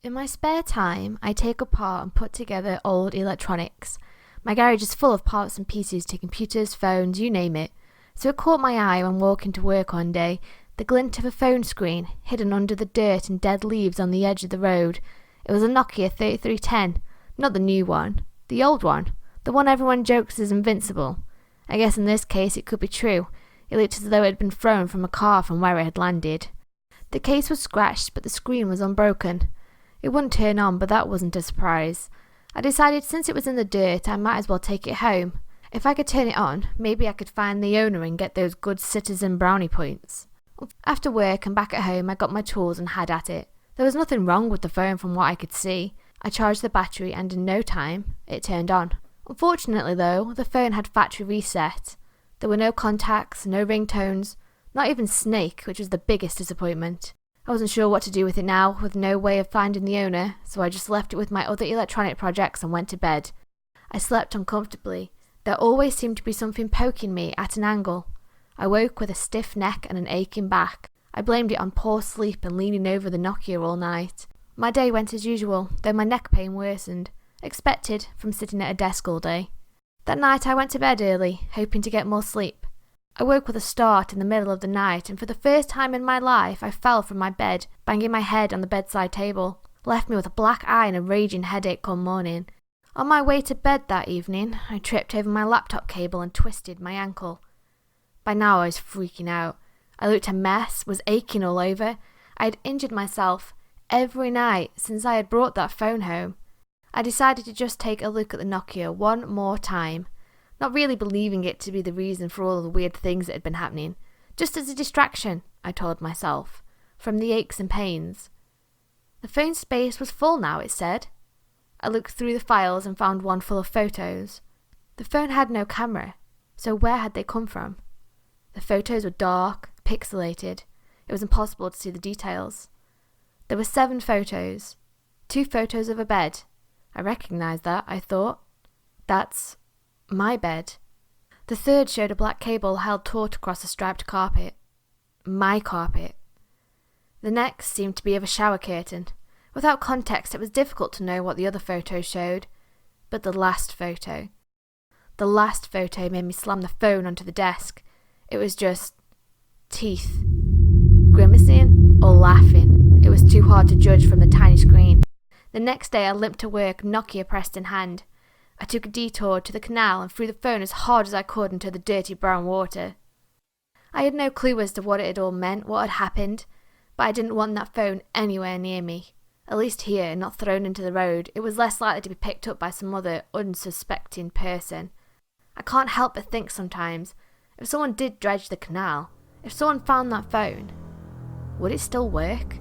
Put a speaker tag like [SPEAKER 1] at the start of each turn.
[SPEAKER 1] In my spare time, I take apart and put together old electronics. My garage is full of parts and pieces to computers, phones, you name it. So it caught my eye when walking to work one day, the glint of a phone screen hidden under the dirt and dead leaves on the edge of the road. It was a Nokia 3310, not the new one, the old one, the one everyone jokes is invincible. I guess in this case it could be true. It looked as though it had been thrown from a car from where it had landed. The case was scratched, but the screen was unbroken. It wouldn't turn on, but that wasn't a surprise. I decided since it was in the dirt, I might as well take it home. If I could turn it on, maybe I could find the owner and get those good citizen brownie points. After work and back at home, I got my tools and had at it. There was nothing wrong with the phone from what I could see. I charged the battery and in no time, it turned on. Unfortunately though, the phone had factory reset. There were no contacts, no ringtones, not even Snake, which was the biggest disappointment. I wasn't sure what to do with it now, with no way of finding the owner, so I just left it with my other electronic projects and went to bed. I slept uncomfortably. There always seemed to be something poking me at an angle. I woke with a stiff neck and an aching back. I blamed it on poor sleep and leaning over the Nokia all night. My day went as usual, though my neck pain worsened. Expected from sitting at a desk all day. That night I went to bed early, hoping to get more sleep. I woke with a start in the middle of the night, and for the first time in my life I fell from my bed, banging my head on the bedside table. Left me with a black eye and a raging headache come morning. On my way to bed that evening, I tripped over my laptop cable and twisted my ankle. By now I was freaking out. I looked a mess, was aching all over. I had injured myself every night since I had brought that phone home. I decided to just take a look at the Nokia one more time. Not really believing it to be the reason for all the weird things that had been happening. Just as a distraction, I told myself, from the aches and pains. The phone space was full now, it said. I looked through the files and found one full of photos. The phone had no camera, so where had they come from? The photos were dark, pixelated. It was impossible to see the details. There were 7 photos. 2 photos of a bed. I recognised that, I thought. That's my bed. The third showed a black cable held taut across a striped carpet. My carpet. The next seemed to be of a shower curtain. Without context, it was difficult to know what the other photos showed. But the last photo made me slam the phone onto the desk. It was just teeth. Grimacing or laughing. It was too hard to judge from the tiny screen. The next day I limped to work, Nokia pressed in hand. I took a detour to the canal and threw the phone as hard as I could into the dirty brown water. I had no clue as to what it had all meant, what had happened, but I didn't want that phone anywhere near me. At least here, not thrown into the road. It was less likely to be picked up by some other unsuspecting person. I can't help but think sometimes, if someone did dredge the canal, if someone found that phone, would it still work?